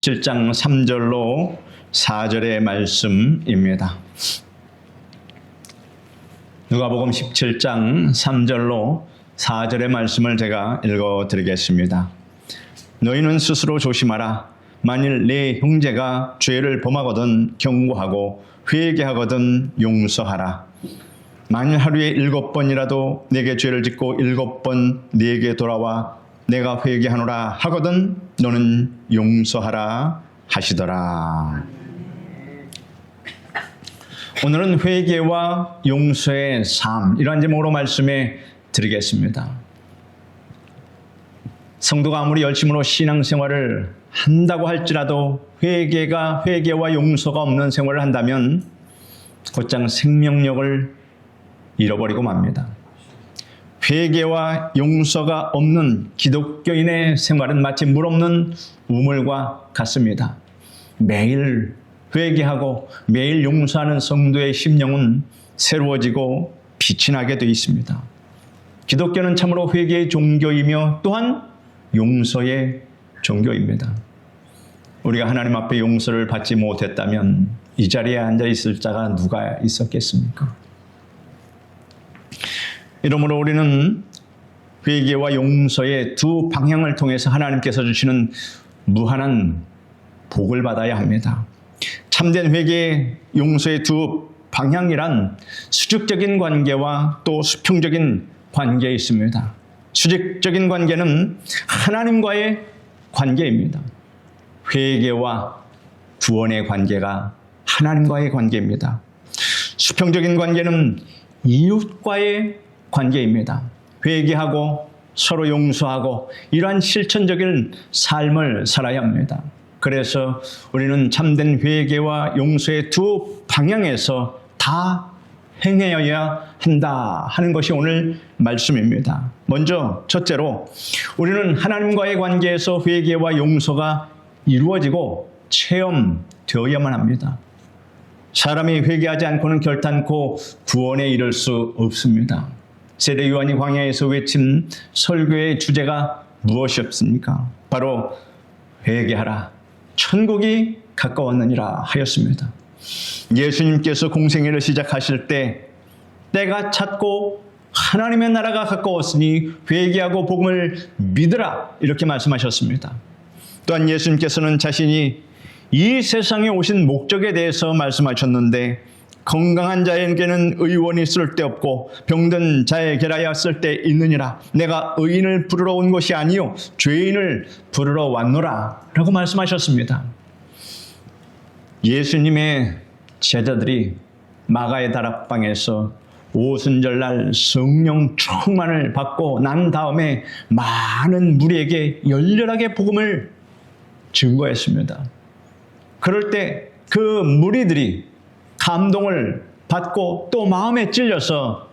7장 3절로 4절의 말씀입니다. 누가복음 17장 3절로 4절의 말씀을 제가 읽어드리겠습니다. 너희는 스스로 조심하라. 만일 네 형제가 죄를 범하거든 경고하고 회개하거든 용서하라. 만일 하루에 7번이라도 내게 죄를 짓고 7번 네게 돌아와 내가 회개하노라 하거든 너는 용서하라 하시더라. 오늘은 회개와 용서의 삶, 이러한 제목으로 말씀해 드리겠습니다. 성도가 아무리 열심으로 신앙생활을 한다고 할지라도 회개와 용서가 없는 생활을 한다면 곧장 생명력을 잃어버리고 맙니다. 회개와 용서가 없는 기독교인의 생활은 마치 물 없는 우물과 같습니다. 매일 회개하고 매일 용서하는 성도의 심령은 새로워지고 빛이 나게 되어 있습니다. 기독교는 참으로 회개의 종교이며 또한 용서의 종교입니다. 우리가 하나님 앞에 용서를 받지 못했다면 이 자리에 앉아 있을 자가 누가 있었겠습니까? 이러므로 우리는 회개와 용서의 두 방향을 통해서 하나님께서 주시는 무한한 복을 받아야 합니다. 참된 회개, 용서의 두 방향이란 수직적인 관계와 또 수평적인 관계에 있습니다. 수직적인 관계는 하나님과의 관계입니다. 회개와 구원의 관계가 하나님과의 관계입니다. 수평적인 관계는 이웃과의 관계입니다. 회개하고 서로 용서하고 이러한 실천적인 삶을 살아야 합니다. 그래서 우리는 참된 회개와 용서의 두 방향에서 다 행해야 한다 하는 것이 오늘 말씀입니다. 먼저 첫째로 우리는 하나님과의 관계에서 회개와 용서가 이루어지고 체험되어야만 합니다. 사람이 회개하지 않고는 결단코 구원에 이를 수 없습니다. 세례 요한이 광야에서 외친 설교의 주제가 무엇이었습니까? 바로 회개하라, 천국이 가까웠느니라 하였습니다. 예수님께서 공생애를 시작하실 때가 찼고 하나님의 나라가 가까웠으니 회개하고 복음을 믿으라 이렇게 말씀하셨습니다. 또한 예수님께서는 자신이 이 세상에 오신 목적에 대해서 말씀하셨는데 건강한 자에게는 의원이 쓸데없고 병든 자에게라야 쓸데있느니라. 내가 의인을 부르러 온 것이 아니요 죄인을 부르러 왔노라 라고 말씀하셨습니다. 예수님의 제자들이 마가의 다락방에서 오순절날 성령 충만을 받고 난 다음에 많은 무리에게 열렬하게 복음을 증거했습니다. 그럴 때 그 무리들이 감동을 받고 또 마음에 찔려서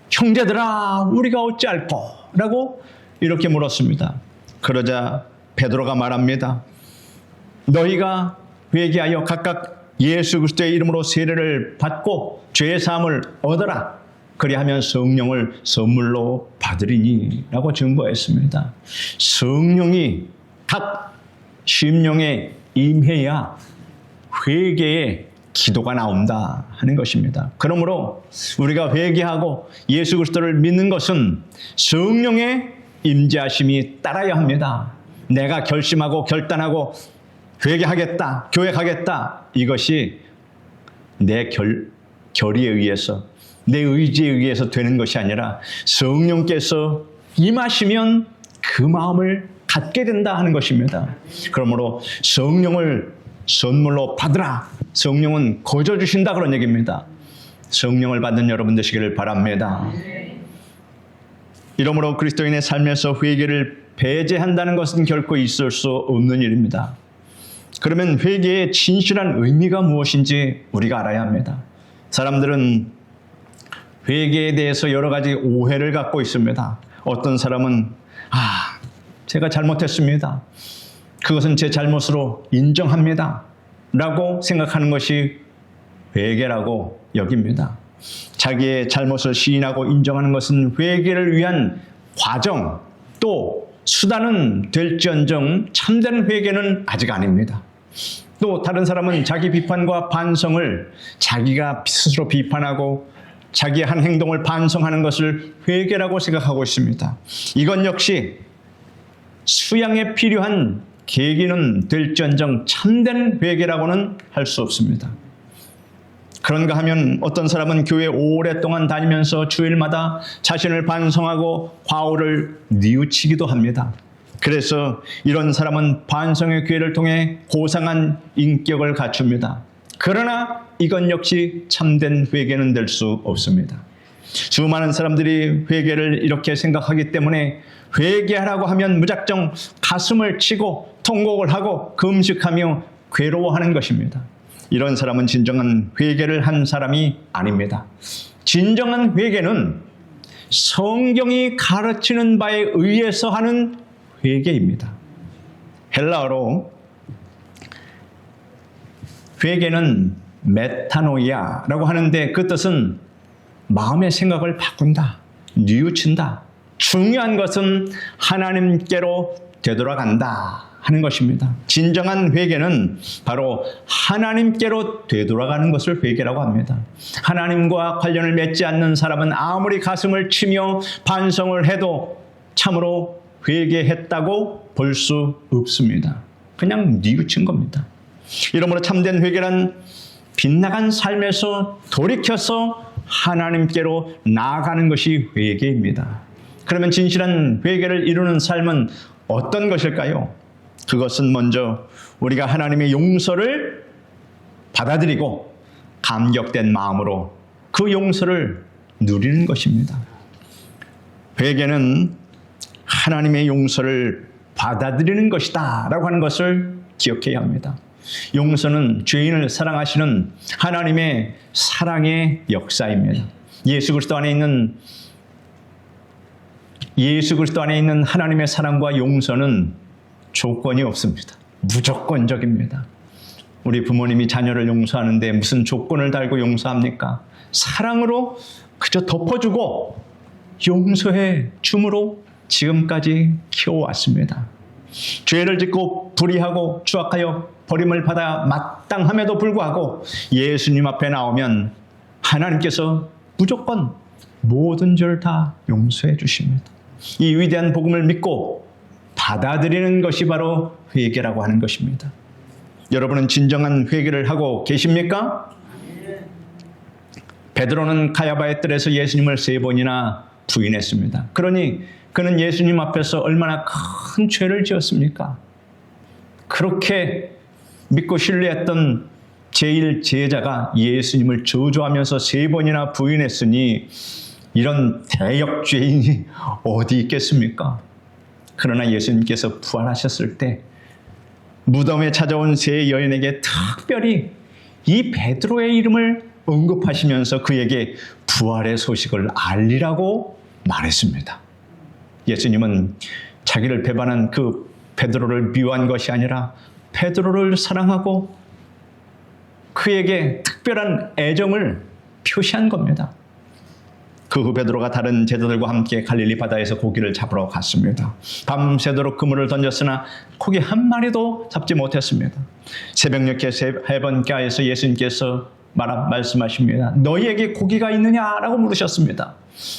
형제들아 우리가 어찌할꼬 라고 이렇게 물었습니다. 그러자 베드로가 말합니다. 너희가 회개하여 각각 예수 그리스도의 이름으로 세례를 받고 죄 사함을 얻어라. 그리하면 성령을 선물로 받으리니 라고 증거했습니다. 성령이 각 심령에 임해야 회개의 기도가 나온다 하는 것입니다. 그러므로 우리가 회개하고 예수 그리스도를 믿는 것은 성령의 임재하심이 따라야 합니다. 내가 결심하고 결단하고 회개하겠다, 교회 가겠다 이것이 내 결의에 의해서 내 의지에 의해서 되는 것이 아니라 성령께서 임하시면 그 마음을 갖게 된다 하는 것입니다. 그러므로 성령을 선물로 받으라. 성령은 거저 주신다 그런 얘기입니다. 성령을 받는 여러분 되시기를 바랍니다. 이러므로 그리스도인의 삶에서 회개를 배제한다는 것은 결코 있을 수 없는 일입니다. 그러면 회개의 진실한 의미가 무엇인지 우리가 알아야 합니다. 사람들은 회개에 대해서 여러 가지 오해를 갖고 있습니다. 어떤 사람은 제가 잘못했습니다. 그것은 제 잘못으로 인정합니다. 라고 생각하는 것이 회개라고 여깁니다. 자기의 잘못을 시인하고 인정하는 것은 회개를 위한 과정 또 수단은 될지언정 참된 회개는 아직 아닙니다. 또 다른 사람은 자기 비판과 반성을 자기가 스스로 비판하고 자기의 한 행동을 반성하는 것을 회개라고 생각하고 있습니다. 이건 역시 수양에 필요한 계기는 될지언정 참된 회개라고는 할 수 없습니다. 그런가 하면 어떤 사람은 교회 오랫동안 다니면서 주일마다 자신을 반성하고 과오를 뉘우치기도 합니다. 그래서 이런 사람은 반성의 기회를 통해 고상한 인격을 갖춥니다. 그러나 이건 역시 참된 회개는 될 수 없습니다. 수많은 사람들이 회개를 이렇게 생각하기 때문에 회개하라고 하면 무작정 가슴을 치고 통곡을 하고 금식하며 괴로워하는 것입니다. 이런 사람은 진정한 회개를 한 사람이 아닙니다. 진정한 회개는 성경이 가르치는 바에 의해서 하는 회개입니다. 헬라어로 회개는 메타노이아라고 하는데 그 뜻은 마음의 생각을 바꾼다, 뉘우친다. 중요한 것은 하나님께로 되돌아간다 하는 것입니다. 진정한 회개는 바로 하나님께로 되돌아가는 것을 회개라고 합니다. 하나님과 관련을 맺지 않는 사람은 아무리 가슴을 치며 반성을 해도 참으로 회개했다고 볼 수 없습니다. 그냥 뉘우친 겁니다. 이러므로 참된 회개란 빗나간 삶에서 돌이켜서 하나님께로 나아가는 것이 회개입니다. 그러면 진실한 회개를 이루는 삶은 어떤 것일까요? 그것은 먼저 우리가 하나님의 용서를 받아들이고 감격된 마음으로 그 용서를 누리는 것입니다. 회개는 하나님의 용서를 받아들이는 것이다 라고 하는 것을 기억해야 합니다. 용서는 죄인을 사랑하시는 하나님의 사랑의 역사입니다. 예수 그리스도 안에 있는 하나님의 사랑과 용서는 조건이 없습니다. 무조건적입니다. 우리 부모님이 자녀를 용서하는데 무슨 조건을 달고 용서합니까? 사랑으로 그저 덮어주고 용서해 줌으로 지금까지 키워왔습니다. 죄를 짓고 불의하고 추악하여 버림을 받아 마땅함에도 불구하고 예수님 앞에 나오면 하나님께서 무조건 모든 죄를 다 용서해 주십니다. 이 위대한 복음을 믿고 받아들이는 것이 바로 회개라고 하는 것입니다. 여러분은 진정한 회개를 하고 계십니까? 베드로는 가야바의 뜰에서 예수님을 3번이나 부인했습니다. 그러니 그는 예수님 앞에서 얼마나 큰 죄를 지었습니까? 그렇게 믿고 신뢰했던 제1제자가 예수님을 저주하면서 3번이나 부인했으니 이런 대역죄인이 어디 있겠습니까? 그러나 예수님께서 부활하셨을 때 무덤에 찾아온 세 여인에게 특별히 이 베드로의 이름을 언급하시면서 그에게 부활의 소식을 알리라고 말했습니다. 예수님은 자기를 배반한 그 베드로를 미워한 것이 아니라 베드로를 사랑하고 그에게 특별한 애정을 표시한 겁니다. 그 후 베드로가 다른 제자들과 함께 갈릴리 바다에서 고기를 잡으러 갔습니다. 밤새도록 그물을 던졌으나 고기 한 마리도 잡지 못했습니다. 새벽녘에 3번가에서 예수님께서 말씀하십니다. 너희에게 고기가 있느냐라고 물으셨습니다.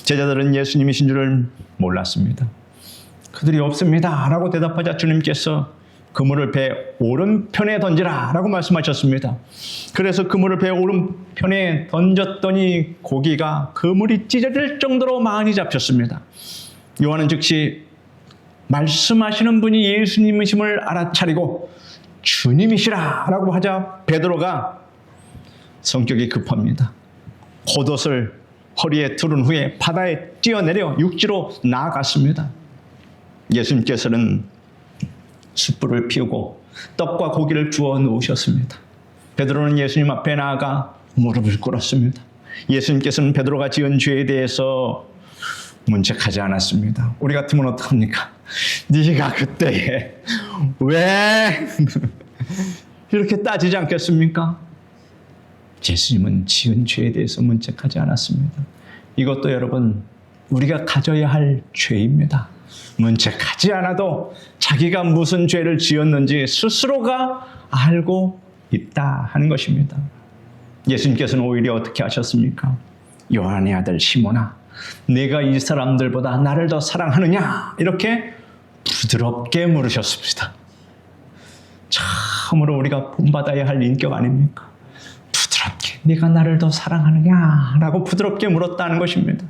제자들은 예수님이신 줄을 몰랐습니다. 그들이 없습니다 라고 대답하자 주님께서 그물을 배 오른편에 던지라 라고 말씀하셨습니다. 그래서 그물을 배 오른편에 던졌더니 고기가 그물이 찢어질 정도로 많이 잡혔습니다. 요한은 즉시 말씀하시는 분이 예수님이심을 알아차리고 주님이시라 라고 하자 베드로가 성격이 급합니다. 겉옷을 허리에 두른 후에 바다에 뛰어내려 육지로 나아갔습니다. 예수님께서는 숯불을 피우고 떡과 고기를 주워 놓으셨습니다. 베드로는 예수님 앞에 나아가 무릎을 꿇었습니다. 예수님께서는 베드로가 지은 죄에 대해서 문책하지 않았습니다. 우리 같으면 어떡합니까? 네가 그때에 왜 이렇게 따지지 않겠습니까? 예수님은 지은 죄에 대해서 문책하지 않았습니다. 이것도 여러분 우리가 가져야 할 죄입니다. 문책하지 않아도 자기가 무슨 죄를 지었는지 스스로가 알고 있다 하는 것입니다. 예수님께서는 오히려 어떻게 하셨습니까? 요한의 아들 시몬아, 내가 이 사람들보다 나를 더 사랑하느냐? 이렇게 부드럽게 물으셨습니다. 참으로 우리가 본받아야 할 인격 아닙니까? 부드럽게 네가 나를 더 사랑하느냐? 라고 부드럽게 물었다는 것입니다.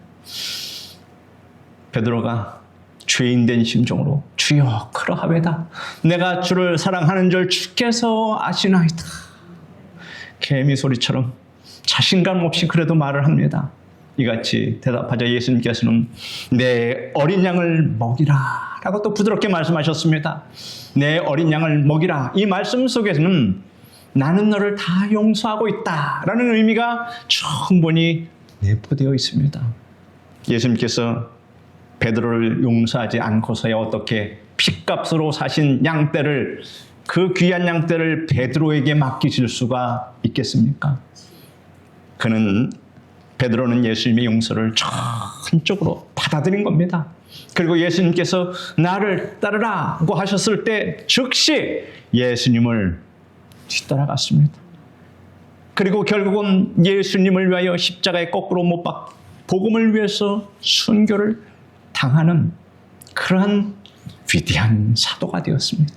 베드로가 죄인된 심정으로 주여 그러하외다. 내가 주를 사랑하는 줄 주께서 아시나이다. 개미 소리처럼 자신감 없이 그래도 말을 합니다. 이같이 대답하자 예수님께서는 내 어린 양을 먹이라 라고 또 부드럽게 말씀하셨습니다. 내 어린 양을 먹이라. 이 말씀 속에서는 나는 너를 다 용서하고 있다 라는 의미가 충분히 내포되어 있습니다. 예수님께서 베드로를 용서하지 않고서야 어떻게 핏값으로 사신 양떼를, 그 귀한 양떼를 베드로에게 맡기실 수가 있겠습니까? 베드로는 예수님의 용서를 전적으로 받아들인 겁니다. 그리고 예수님께서 나를 따르라고 하셨을 때 즉시 예수님을 뒤따라갔습니다. 그리고 결국은 예수님을 위하여 십자가에 거꾸로 못 박혀 복음을 위해서 순교를 당하는 그러한 위대한 사도가 되었습니다.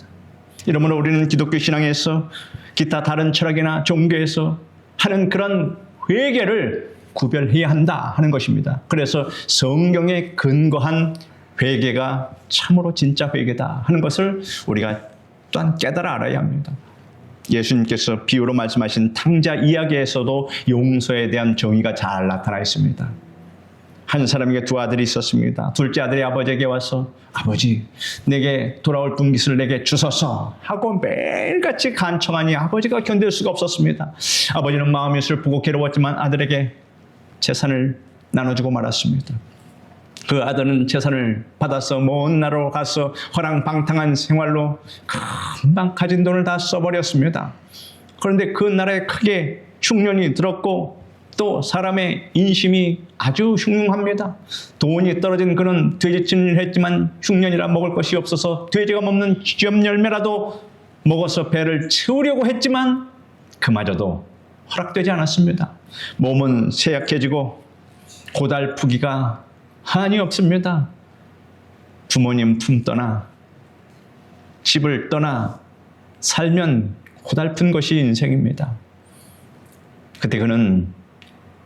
이러므로 우리는 기독교 신앙에서 기타 다른 철학이나 종교에서 하는 그런 회개를 구별해야 한다 하는 것입니다. 그래서 성경에 근거한 회개가 참으로 진짜 회개다 하는 것을 우리가 또한 깨달아 알아야 합니다. 예수님께서 비유로 말씀하신 탕자 이야기에서도 용서에 대한 정의가 잘 나타나 있습니다. 한 사람에게 두 아들이 있었습니다. 둘째 아들이 아버지에게 와서 아버지 내게 돌아올 분깃을 내게 주소서 하고 매일같이 간청하니 아버지가 견딜 수가 없었습니다. 아버지는 마음이 슬프고 괴로웠지만 아들에게 재산을 나눠주고 말았습니다. 그 아들은 재산을 받아서 먼 나라로 가서 허랑방탕한 생활로 금방 가진 돈을 다 써버렸습니다. 그런데 그 나라에 크게 흉년이 들었고 또 사람의 인심이 아주 흉흉합니다. 돈이 떨어진 그는 돼지찜을 했지만 흉년이라 먹을 것이 없어서 돼지가 먹는 쥐염 열매라도 먹어서 배를 채우려고 했지만 그마저도 허락되지 않았습니다. 몸은 쇠약해지고 고달프기가 한이 없습니다. 부모님 품 떠나 집을 떠나 살면 고달픈 것이 인생입니다. 그때 그는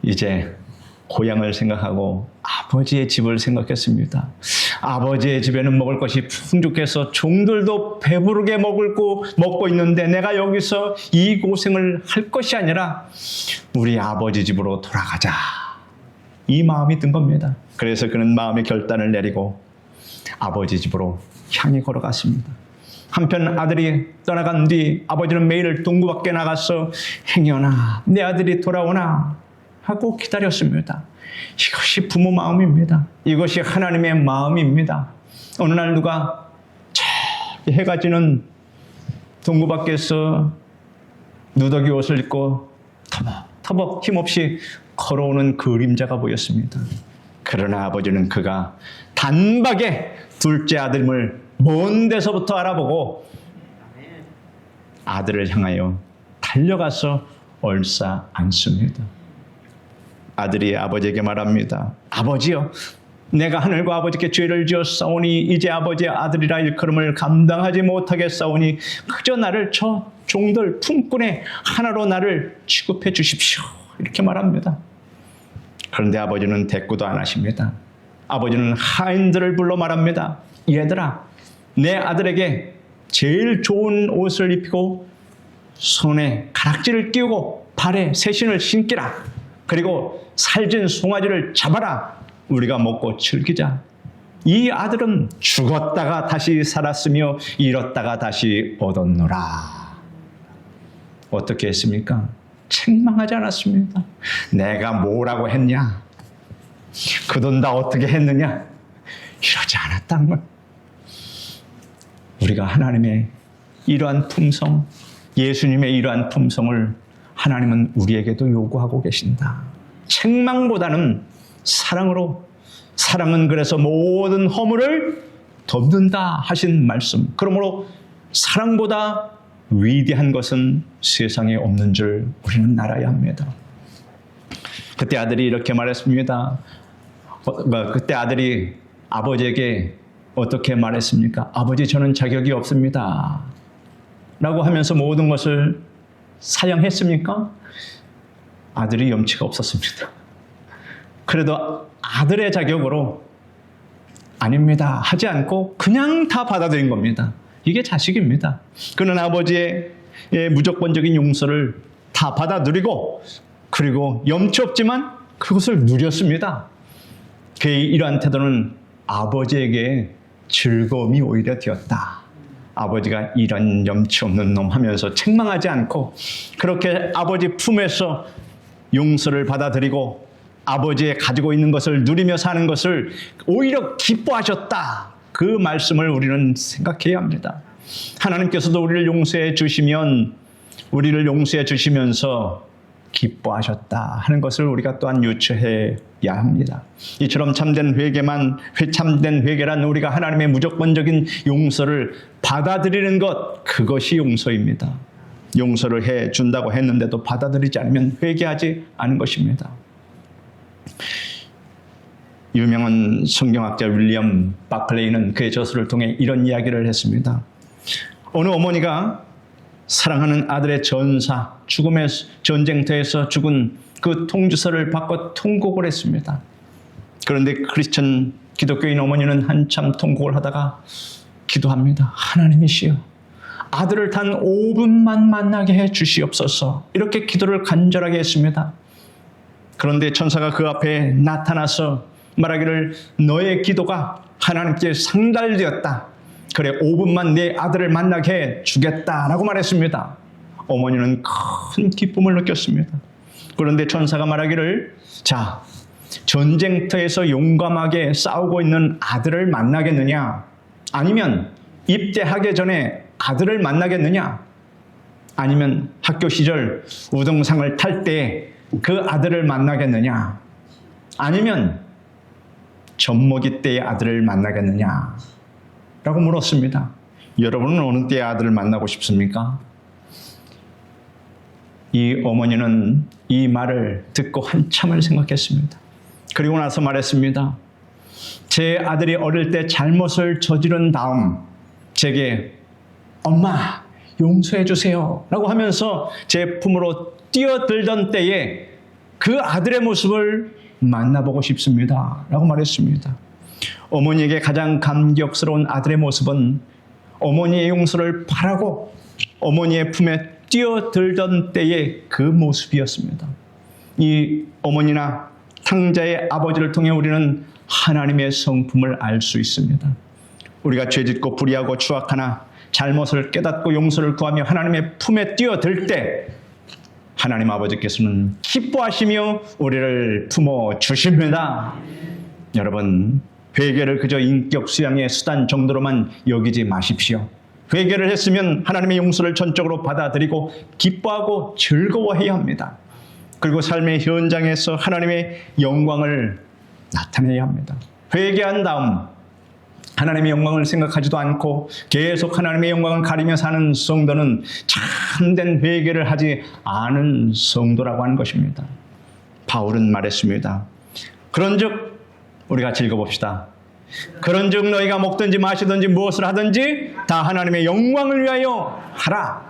이제 고향을 생각하고 아버지의 집을 생각했습니다. 아버지의 집에는 먹을 것이 풍족해서 종들도 배부르게 먹고 있는데 내가 여기서 이 고생을 할 것이 아니라 우리 아버지 집으로 돌아가자. 이 마음이 든 겁니다. 그래서 그는 마음의 결단을 내리고 아버지 집으로 향해 걸어갔습니다. 한편 아들이 떠나간 뒤 아버지는 매일 동구 밖에 나가서 행여나 내 아들이 돌아오나 하고 기다렸습니다. 이것이 부모 마음입니다. 이것이 하나님의 마음입니다. 어느 날 누가 해가 지는 동구 밖에서 누더기 옷을 입고 터벅터벅 힘없이 걸어오는 그림자가 보였습니다. 그러나 아버지는 그가 단박에 둘째 아들을 먼 데서부터 알아보고 아들을 향하여 달려가서 얼싸 안습니다. 아들이 아버지에게 말합니다. 아버지여, 내가 하늘과 아버지께 죄를 지었사오니 이제 아버지의 아들이라 일컬음을 감당하지 못하겠사오니 그저 나를 저 종들 품꾼의 하나로 나를 취급해 주십시오. 이렇게 말합니다. 그런데 아버지는 대꾸도 안 하십니다. 아버지는 하인들을 불러 말합니다. 얘들아, 내 아들에게 제일 좋은 옷을 입히고 손에 가락지를 끼우고 발에 새신을 신기라. 그리고 살진 송아지를 잡아라. 우리가 먹고 즐기자. 이 아들은 죽었다가 다시 살았으며 잃었다가 다시 얻었노라. 어떻게 했습니까? 책망하지 않았습니다. 내가 뭐라고 했냐? 그 돈 다 어떻게 했느냐? 이러지 않았다는 걸. 우리가 하나님의 이러한 품성, 예수님의 이러한 품성을 하나님은 우리에게도 요구하고 계신다. 책망보다는 사랑으로, 사랑은 그래서 모든 허물을 덮는다 하신 말씀. 그러므로 사랑보다 위대한 것은 세상에 없는 줄 우리는 알아야 합니다. 그때 아들이 이렇게 말했습니다. 그때 아들이 아버지에게 어떻게 말했습니까? 아버지, 저는 자격이 없습니다. 라고 하면서 모든 것을 사양했습니까? 아들이 염치가 없었습니다. 그래도 아들의 자격으로 아닙니다 하지 않고 그냥 다 받아들인 겁니다. 이게 자식입니다. 그는 아버지의 무조건적인 용서를 다 받아들이고 그리고 염치 없지만 그것을 누렸습니다. 그의 이러한 태도는 아버지에게 즐거움이 오히려 되었다. 아버지가 이런 염치 없는 놈 하면서 책망하지 않고 그렇게 아버지 품에서 용서를 받아들이고 아버지의 가지고 있는 것을 누리며 사는 것을 오히려 기뻐하셨다. 그 말씀을 우리는 생각해야 합니다. 하나님께서도 우리를 용서해 주시면 우리를 용서해 주시면서 기뻐하셨다 하는 것을 우리가 또한 유추해야 합니다. 이처럼 참된 회개란 우리가 하나님의 무조건적인 용서를 받아들이는 것, 그것이 용서입니다. 용서를 해 준다고 했는데도 받아들이지 않으면 회개하지 않은 것입니다. 유명한 성경학자 윌리엄 바클레이는 그의 저서를 통해 이런 이야기를 했습니다. 어느 어머니가 사랑하는 아들의 죽음의 전쟁터에서 죽은 그 통주서를 받고 통곡을 했습니다. 그런데 크리스천 기독교인 어머니는 한참 통곡을 하다가 기도합니다. 하나님이시여, 아들을 단 5분만 만나게 해 주시옵소서. 이렇게 기도를 간절하게 했습니다. 그런데 천사가 그 앞에 나타나서 말하기를 너의 기도가 하나님께 상달되었다. 그래, 5분만 내 아들을 만나게 해 주겠다라고 말했습니다. 어머니는 큰 기쁨을 느꼈습니다. 그런데 천사가 말하기를 자, 전쟁터에서 용감하게 싸우고 있는 아들을 만나겠느냐? 아니면 입대하기 전에 아들을 만나겠느냐? 아니면 학교 시절 우등상을 탈 때 그 아들을 만나겠느냐? 아니면 젖먹이 때의 아들을 만나겠느냐? 라고 물었습니다. 여러분은 어느 때의 아들을 만나고 싶습니까? 이 어머니는 이 말을 듣고 한참을 생각했습니다. 그리고 나서 말했습니다. 제 아들이 어릴 때 잘못을 저지른 다음 제게 엄마 용서해 주세요 라고 하면서 제 품으로 뛰어들던 때에 그 아들의 모습을 만나보고 싶습니다 라고 말했습니다. 어머니에게 가장 감격스러운 아들의 모습은 어머니의 용서를 바라고 어머니의 품에 뛰어들던 때의 그 모습이었습니다. 이 어머니나 탕자의 아버지를 통해 우리는 하나님의 성품을 알 수 있습니다. 우리가 죄짓고 불의하고 추악하나 잘못을 깨닫고 용서를 구하며 하나님의 품에 뛰어들 때 하나님 아버지께서는 기뻐하시며 우리를 품어 주십니다. 여러분, 회개를 그저 인격 수양의 수단 정도로만 여기지 마십시오. 회개를 했으면 하나님의 용서를 전적으로 받아들이고 기뻐하고 즐거워해야 합니다. 그리고 삶의 현장에서 하나님의 영광을 나타내야 합니다. 회개한 다음 하나님의 영광을 생각하지도 않고 계속 하나님의 영광을 가리며 사는 성도는 참된 회개를 하지 않은 성도라고 하는 것입니다. 바울은 말했습니다. 그런즉 우리가 읽어봅시다. 그런즉 너희가 먹든지 마시든지 무엇을 하든지 다 하나님의 영광을 위하여 하라.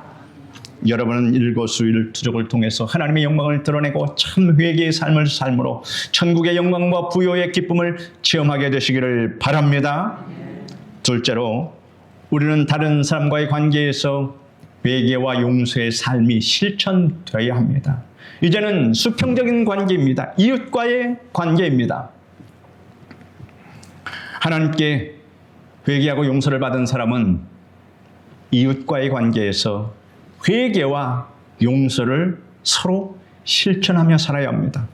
여러분은 일거수일투족을 통해서 하나님의 영광을 드러내고 참 회개의 삶을 삶으로 천국의 영광과 부요의 기쁨을 체험하게 되시기를 바랍니다. 둘째로, 우리는 다른 사람과의 관계에서 회개와 용서의 삶이 실천되어야 합니다. 이제는 수평적인 관계입니다. 이웃과의 관계입니다. 하나님께 회개하고 용서를 받은 사람은 이웃과의 관계에서 회개와 용서를 서로 실천하며 살아야 합니다.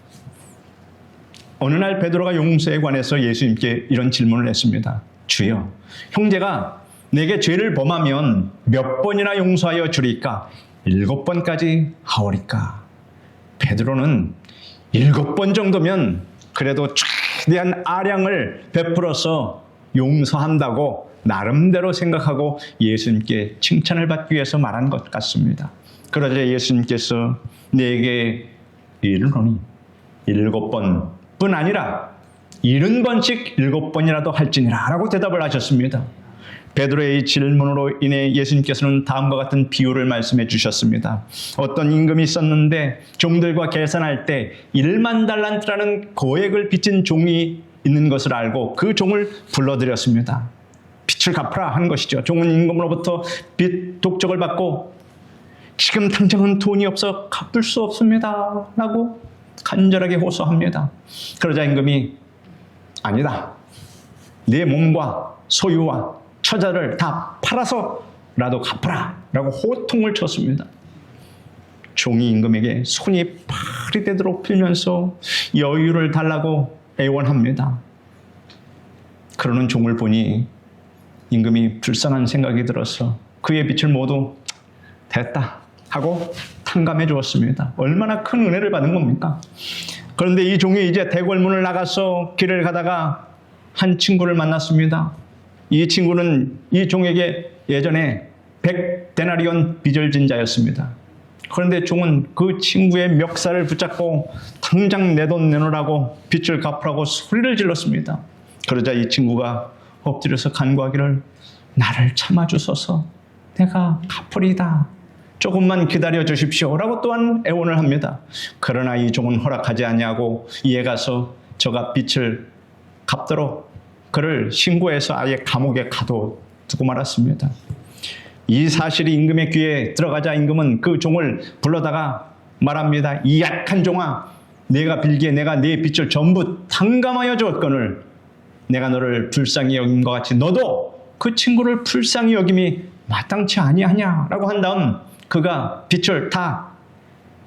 어느 날 베드로가 용서에 관해서 예수님께 이런 질문을 했습니다. 주여, 형제가 내게 죄를 범하면 몇 번이나 용서하여 주리까? 7번까지 하오리까? 베드로는 7번 정도면 그래도 최대한 아량을 베풀어서 용서한다고 나름대로 생각하고 예수님께 칭찬을 받기 위해서 말한 것 같습니다. 그러자 예수님께서 내게 이르노니 7번뿐 아니라 70번씩 7번이라도 할지니라 라고 대답을 하셨습니다. 베드로의 이 질문으로 인해 예수님께서는 다음과 같은 비유를 말씀해 주셨습니다. 어떤 임금이 있었는데 종들과 계산할 때 1만 달란트라는 거액을 빚진 종이 있는 것을 알고 그 종을 불러들였습니다. 빚을 갚으라 하는 것이죠. 종은 임금으로부터 빚 독촉을 받고 지금 당장은 돈이 없어 갚을 수 없습니다 라고 간절하게 호소합니다. 그러자 임금이 아니다. 네 몸과 소유와 처자를 다 팔아서라도 갚아라 라고 호통을 쳤습니다. 종이 임금에게 손이 팔이 되도록 빌면서 여유를 달라고 애원합니다. 그러는 종을 보니 임금이 불쌍한 생각이 들어서 그의 빚을 모두 됐다 하고 탕감해 주었습니다. 얼마나 큰 은혜를 받은 겁니까? 그런데 이 종이 이제 대궐문을 나가서 길을 가다가 한 친구를 만났습니다. 이 친구는 이 종에게 예전에 100데나리온 빚을 진 자였습니다. 그런데 종은 그 친구의 멱살을 붙잡고 당장 내 돈 내놓으라고 빚을 갚으라고 소리를 질렀습니다. 그러자 이 친구가 엎드려서 간구하기를 나를 참아주소서 내가 갚으리다. 조금만 기다려 주십시오 라고 또한 애원을 합니다. 그러나 이 종은 허락하지 아니하고 이에 가서 저가 빚을 갚도록 그를 신고해서 아예 감옥에 가둬두고 말았습니다. 이 사실이 임금의 귀에 들어가자 임금은 그 종을 불러다가 말합니다. 이 약한 종아, 내가 빌기에 내가 네 빚을 전부 탕감하여 주었거늘 내가 너를 불쌍히 여김과 같이 너도 그 친구를 불쌍히 여김이 마땅치 아니하냐라고 한 다음 그가 빚을 다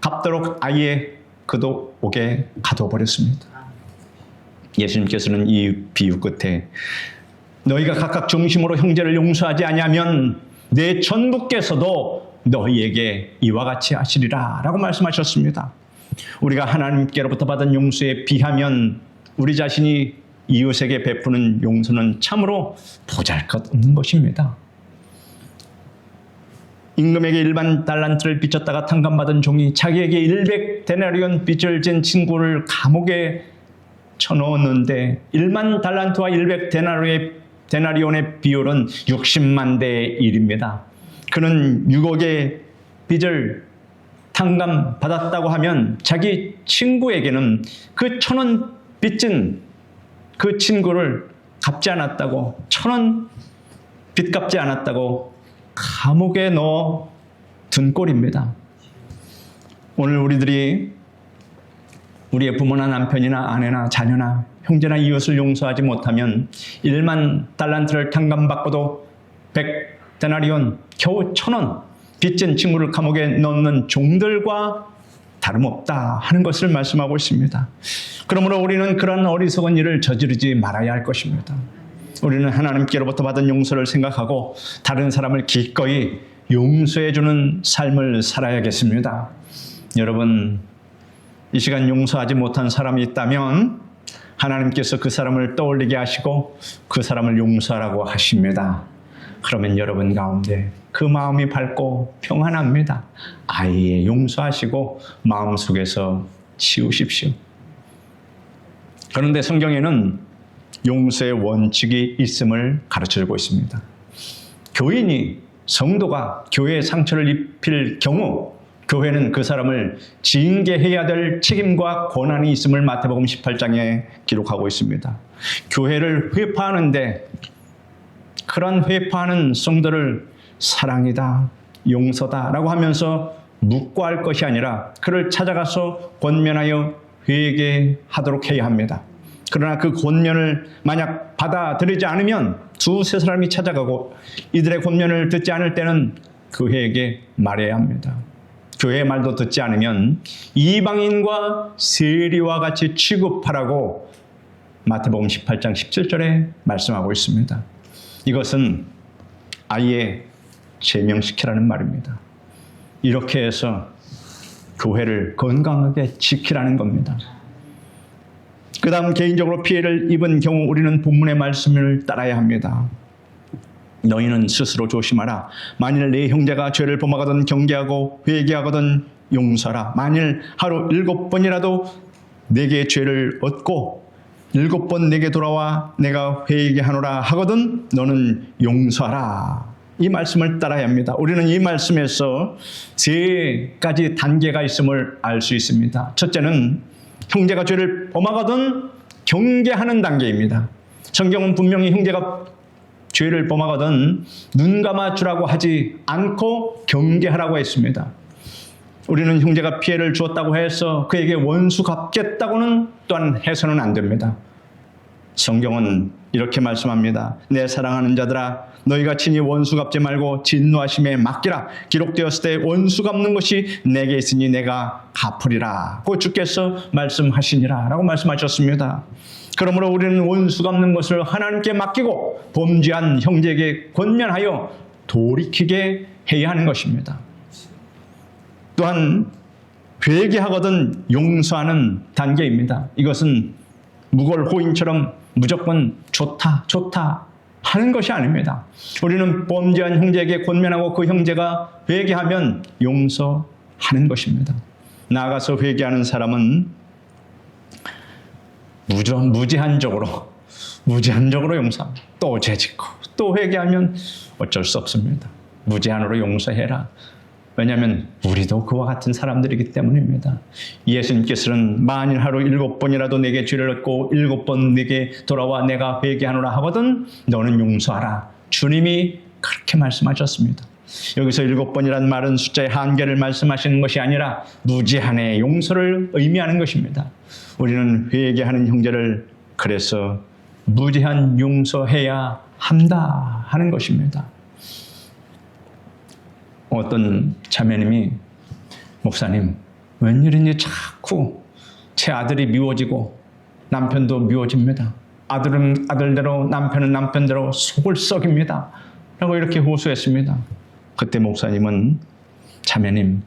갚도록 아예 그도 옥에 가둬버렸습니다. 예수님께서는 이 비유 끝에 너희가 각각 중심으로 형제를 용서하지 아니하면 내 전부께서도 너희에게 이와 같이 하시리라 라고 말씀하셨습니다. 우리가 하나님께로부터 받은 용서에 비하면 우리 자신이 이웃에게 베푸는 용서는 참으로 보잘것없는 것입니다. 임금에게 1만 달란트를 빚졌다가 탕감받은 종이 자기에게 100데나리온 빚을 진 친구를 감옥에 쳐넣었는데 1만 달란트와 100데나리온의 비율은 60만 대 1입니다. 그는 6억의 빚을 탕감받았다고 하면 자기 친구에게는 그 1,000원 빚진 그 친구를 갚지 않았다고 1,000원 빚 갚지 않았다고 감옥에 넣어 둔 꼴입니다. 오늘 우리들이 우리의 부모나 남편이나 아내나 자녀나 형제나 이웃을 용서하지 못하면 1만 달란트를 탕감받고도 100데나리온 겨우 1,000원 빚진 친구를 감옥에 넣는 종들과 다름없다 하는 것을 말씀하고 있습니다. 그러므로 우리는 그런 어리석은 일을 저지르지 말아야 할 것입니다. 우리는 하나님께로부터 받은 용서를 생각하고 다른 사람을 기꺼이 용서해주는 삶을 살아야겠습니다. 여러분, 이 시간 용서하지 못한 사람이 있다면 하나님께서 그 사람을 떠올리게 하시고 그 사람을 용서하라고 하십니다. 그러면 여러분 가운데 그 마음이 밝고 평안합니다. 아예 용서하시고 마음속에서 치우십시오. 그런데 성경에는 용서의 원칙이 있음을 가르쳐주고 있습니다. 교인이 성도가 교회에 상처를 입힐 경우 교회는 그 사람을 징계해야 될 책임과 권한이 있음을 마태복음 18장에 기록하고 있습니다. 교회를 회파하는데 그런 회파하는 성도를 사랑이다, 용서다 라고 하면서 묵과할 것이 아니라 그를 찾아가서 권면하여 회개하도록 해야 합니다. 그러나 그 권면을 만약 받아들이지 않으면 두세 사람이 찾아가고 이들의 권면을 듣지 않을 때는 교회에게 말해야 합니다. 교회의 말도 듣지 않으면 이방인과 세리와 같이 취급하라고 마태복음 18장 17절에 말씀하고 있습니다. 이것은 아예 제명시키라는 말입니다. 이렇게 해서 교회를 건강하게 지키라는 겁니다. 그 다음 개인적으로 피해를 입은 경우 우리는 본문의 말씀을 따라야 합니다. 너희는 스스로 조심하라. 만일 네 형제가 죄를 범하거든 경계하고 회개하거든 용서하라. 만일 하루 7번이라도 내게 죄를 얻고 7번 내게 돌아와 내가 회개하노라 하거든 너는 용서하라. 이 말씀을 따라야 합니다. 우리는 이 말씀에서 3가지 단계가 있음을 알 수 있습니다. 첫째는 형제가 죄를 범하거든 경계하는 단계입니다. 성경은 분명히 형제가 죄를 범하거든 눈 감아주라고 하지 않고 경계하라고 했습니다. 우리는 형제가 피해를 주었다고 해서 그에게 원수 갚겠다고는 또한 해서는 안 됩니다. 성경은 이렇게 말씀합니다. 내 사랑하는 자들아 너희가 친히 원수 갚지 말고 진노하심에 맡기라. 기록되었을 때 원수 갚는 것이 내게 있으니 내가 갚으리라. 그 주께서 말씀하시니라 라고 말씀하셨습니다. 그러므로 우리는 원수 갚는 것을 하나님께 맡기고 범죄한 형제에게 권면하여 돌이키게 해야 하는 것입니다. 또한 회개하거든 용서하는 단계입니다. 이것은 무골호인처럼 무조건 좋다 하는 것이 아닙니다. 우리는 범죄한 형제에게 권면하고 그 형제가 회개하면 용서하는 것입니다. 나아가서 회개하는 사람은 무제한적으로 용서합니다. 또 죄짓고 또 회개하면 어쩔 수 없습니다. 무제한으로 용서해라. 왜냐하면 우리도 그와 같은 사람들이기 때문입니다. 예수님께서는 만일 하루 7번이라도 내게 죄를 얻고 7번 내게 돌아와 내가 회개하노라 하거든 너는 용서하라. 주님이 그렇게 말씀하셨습니다. 여기서 7번이란 말은 숫자의 한계를 말씀하시는 것이 아니라 무제한의 용서를 의미하는 것입니다. 우리는 회개하는 형제를 그래서 무제한 용서해야 한다 하는 것입니다. 어떤 자매님이 목사님 웬일인지 자꾸 제 아들이 미워지고 남편도 미워집니다. 아들은 아들대로 남편은 남편대로 속을 썩입니다. 라고 이렇게 호소했습니다. 그때 목사님은 자매님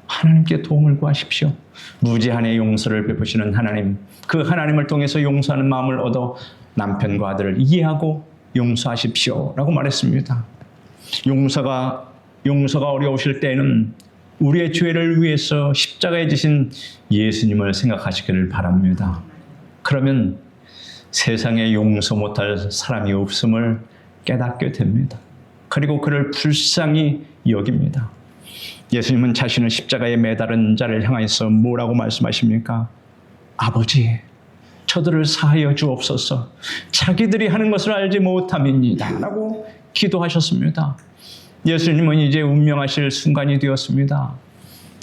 하나님께 도움을 구하십시오. 무제한의 용서를 베푸시는 하나님, 그 하나님을 통해서 용서하는 마음을 얻어 남편과 아들을 이해하고 용서하십시오 라고 말했습니다. 용서가 어려우실 때에는 우리의 죄를 위해서 십자가에 지신 예수님을 생각하시기를 바랍니다. 그러면 세상에 용서 못할 사람이 없음을 깨닫게 됩니다. 그리고 그를 불쌍히 여깁니다. 예수님은 자신을 십자가에 매달은 자를 향해서 뭐라고 말씀하십니까? 아버지, 저들을 사하여 주옵소서. 자기들이 하는 것을 알지 못함이니이다 라고 기도하셨습니다. 예수님은 이제 운명하실 순간이 되었습니다.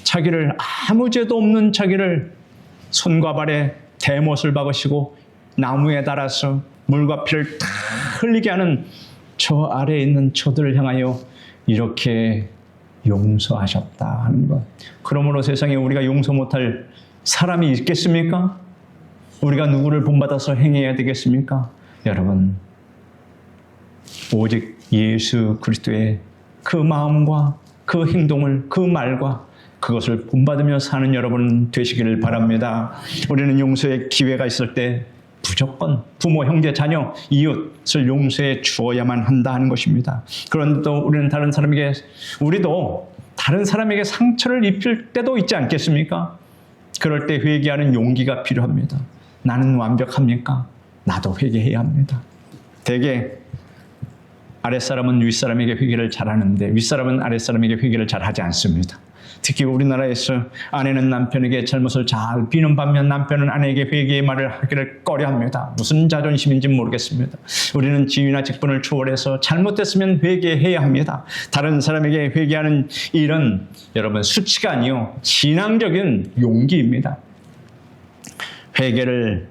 자기를 아무 죄도 없는 자기를 손과 발에 대못을 박으시고 나무에 달아서 물과 피를 다 흘리게 하는 저 아래에 있는 저들을 향하여 이렇게 용서하셨다 하는 것. 그러므로 세상에 우리가 용서 못할 사람이 있겠습니까? 우리가 누구를 본받아서 행해야 되겠습니까? 여러분, 오직 예수 그리스도의 그 마음과 그 행동을, 그 말과 그것을 본받으며 사는 여러분 되시기를 바랍니다. 우리는 용서의 기회가 있을 때 무조건 부모, 형제, 자녀, 이웃을 용서해 주어야만 한다 하는 것입니다. 그런데 또 우리도 다른 사람에게 상처를 입힐 때도 있지 않겠습니까? 그럴 때 회개하는 용기가 필요합니다. 나는 완벽합니까? 나도 회개해야 합니다. 대개 아랫사람은 윗사람에게 회개를 잘하는데 윗사람은 아랫사람에게 회개를 잘하지 않습니다. 특히 우리나라에서 아내는 남편에게 잘못을 잘 비는 반면 남편은 아내에게 회개의 말을 하기를 꺼려합니다. 무슨 자존심인지 모르겠습니다. 우리는 지위나 직분을 초월해서 잘못됐으면 회개해야 합니다. 다른 사람에게 회개하는 일은 여러분 수치가 아니요 신앙적인 용기입니다. 회개를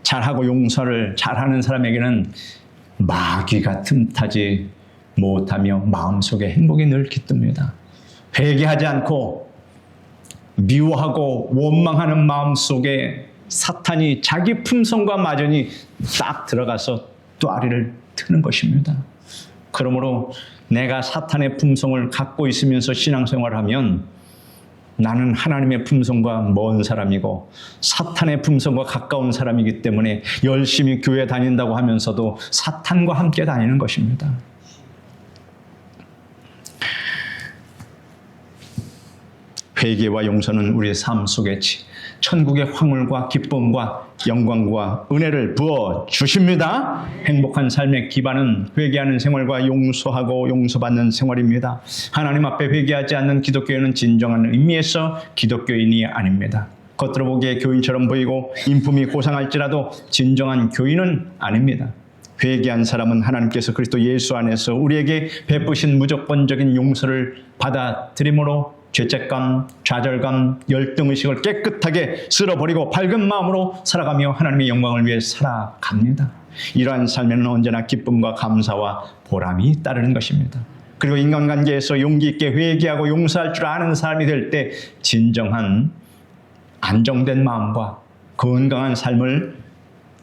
잘하고 용서를 잘하는 사람에게는 마귀가 틈타지 못하며 마음속에 행복이 늘 깃듭니다. 회개하지 않고 미워하고 원망하는 마음속에 사탄이 자기 품성과 마전이 딱 들어가서 또아리를 트는 것입니다. 그러므로 내가 사탄의 품성을 갖고 있으면서 신앙생활을 하면 나는 하나님의 품성과 먼 사람이고 사탄의 품성과 가까운 사람이기 때문에 열심히 교회 다닌다고 하면서도 사탄과 함께 다니는 것입니다. 회개와 용서는 우리의 삶 속에 천국의 황홀과 기쁨과 영광과 은혜를 부어 주십니다. 행복한 삶의 기반은 회개하는 생활과 용서하고 용서받는 생활입니다. 하나님 앞에 회개하지 않는 기독교인은 진정한 의미에서 기독교인이 아닙니다. 겉으로 보기에 교인처럼 보이고 인품이 고상할지라도 진정한 교인은 아닙니다. 회개한 사람은 하나님께서 그리스도 예수 안에서 우리에게 베푸신 무조건적인 용서를 받아들임으로 죄책감, 좌절감, 열등의식을 깨끗하게 쓸어버리고 밝은 마음으로 살아가며 하나님의 영광을 위해 살아갑니다. 이러한 삶에는 언제나 기쁨과 감사와 보람이 따르는 것입니다. 그리고 인간관계에서 용기 있게 회개하고 용서할 줄 아는 사람이 될 때 진정한 안정된 마음과 건강한 삶을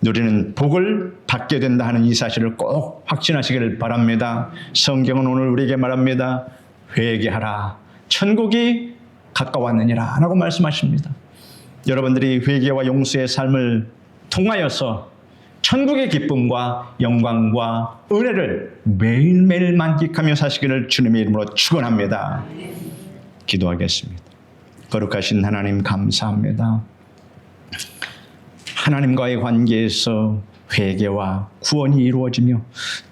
누리는 복을 받게 된다 하는 이 사실을 꼭 확신하시기를 바랍니다. 성경은 오늘 우리에게 말합니다. 회개하라. 천국이 가까웠느니라 라고 말씀하십니다. 여러분들이 회개와 용서의 삶을 통하여서 천국의 기쁨과 영광과 은혜를 매일매일 만끽하며 사시기를 주님의 이름으로 축원합니다. 기도하겠습니다. 거룩하신 하나님 감사합니다. 하나님과의 관계에서 회개와 구원이 이루어지며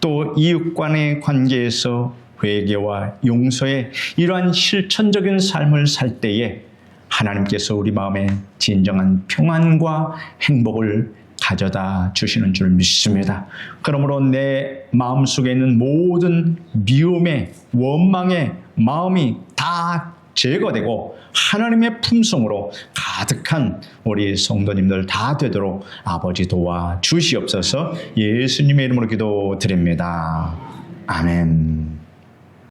또 이웃 간의 관계에서 회개와 용서의 이러한 실천적인 삶을 살 때에 하나님께서 우리 마음에 진정한 평안과 행복을 가져다 주시는 줄 믿습니다. 그러므로 내 마음속에 있는 모든 미움의 원망의 마음이 다 제거되고 하나님의 품성으로 가득한 우리 성도님들 다 되도록 아버지 도와 주시옵소서. 예수님의 이름으로 기도드립니다. 아멘.